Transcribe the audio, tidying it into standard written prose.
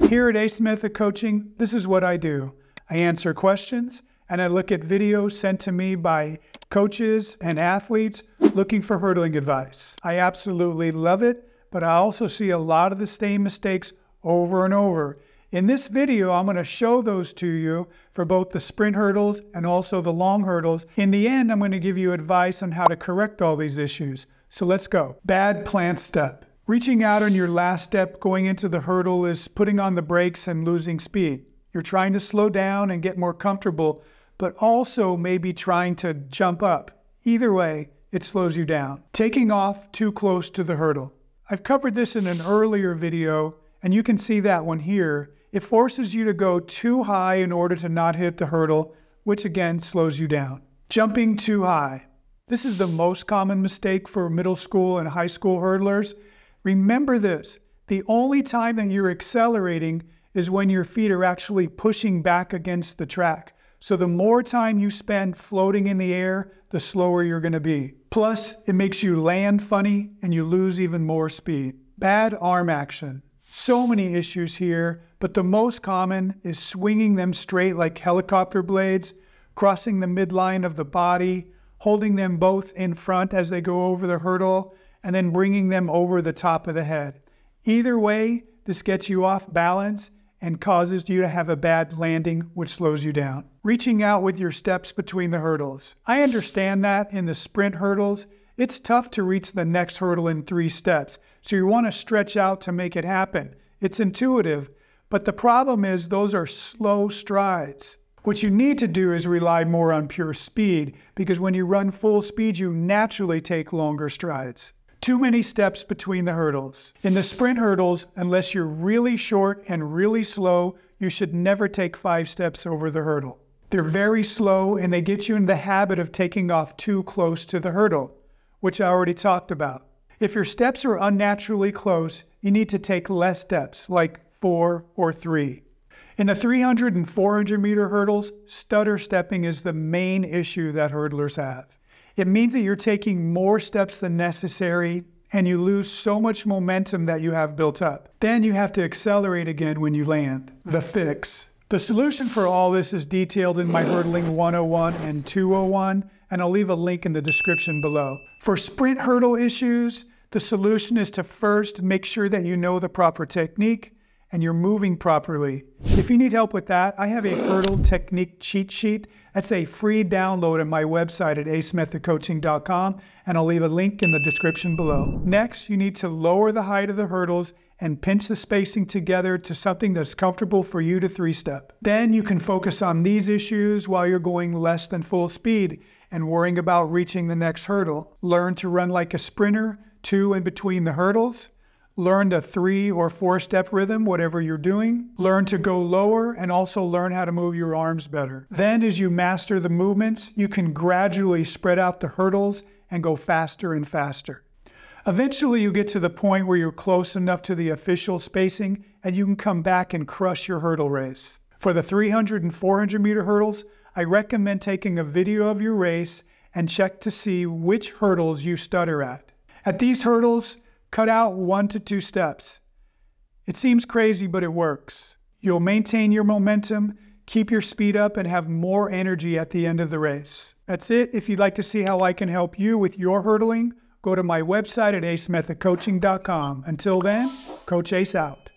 Here at Ace Method Coaching, this is what I do. I answer questions and I look at videos sent to me by coaches and athletes looking for hurdling advice. I absolutely love it, but I also see a lot of the same mistakes over and over. In this video, I'm going to show those to you for both the sprint hurdles and also the long hurdles. In the end, I'm going to give you advice on how to correct all these issues. So let's go. Bad plant step. Reaching out on your last step going into the hurdle is putting on the brakes and losing speed. You're trying to slow down and get more comfortable, but also maybe trying to jump up. Either way, it slows you down. Taking off too close to the hurdle. I've covered this in an earlier video, and you can see that one here. It forces you to go too high in order to not hit the hurdle, which again slows you down. Jumping too high. This is the most common mistake for middle school and high school hurdlers. Remember this, the only time that you're accelerating is when your feet are actually pushing back against the track. So the more time you spend floating in the air, the slower you're going to be. Plus, it makes you land funny and you lose even more speed. Bad arm action. So many issues here, but the most common is swinging them straight like helicopter blades, crossing the midline of the body, holding them both in front as they go over the hurdle, and then bringing them over the top of the head. Either way, this gets you off balance and causes you to have a bad landing, which slows you down. Reaching out with your steps between the hurdles. I understand that in the sprint hurdles, it's tough to reach the next hurdle in 3 steps, so you want to stretch out to make it happen. It's intuitive, but the problem is those are slow strides. What you need to do is rely more on pure speed, because when you run full speed, you naturally take longer strides. Too many steps between the hurdles. In the sprint hurdles, unless you're really short and really slow, you should never take 5 steps over the hurdle. They're very slow and they get you in the habit of taking off too close to the hurdle, which I already talked about. If your steps are unnaturally close, you need to take less steps, like 4 or 3. In the 300 and 400 meter hurdles, stutter stepping is the main issue that hurdlers have. It means that you're taking more steps than necessary and you lose so much momentum that you have built up. Then you have to accelerate again when you land. The fix. The solution for all this is detailed in my Hurdling 101 and 201, and I'll leave a link in the description below. For sprint hurdle issues, the solution is to first make sure that you know the proper technique and you're moving properly. If you need help with that, I have a hurdle technique cheat sheet. That's a free download on my website at acemethodcoaching.com, and I'll leave a link in the description below. Next, you need to lower the height of the hurdles and pinch the spacing together to something that's comfortable for you to 3-step. Then you can focus on these issues while you're going less than full speed and worrying about reaching the next hurdle. Learn to run like a sprinter, 2 in between the hurdles. Learn the 3 or 4-step rhythm, whatever you're doing. Learn to go lower and also learn how to move your arms better. Then as you master the movements, you can gradually spread out the hurdles and go faster and faster. Eventually you get to the point where you're close enough to the official spacing and you can come back and crush your hurdle race. For the 300 and 400 meter hurdles, I recommend taking a video of your race and check to see which hurdles you stutter at. At these hurdles, cut out 1 to 2 steps. It seems crazy, but it works. You'll maintain your momentum, keep your speed up, and have more energy at the end of the race. That's it. If you'd like to see how I can help you with your hurdling, go to my website at acemethodcoaching.com. Until then, Coach Ace out.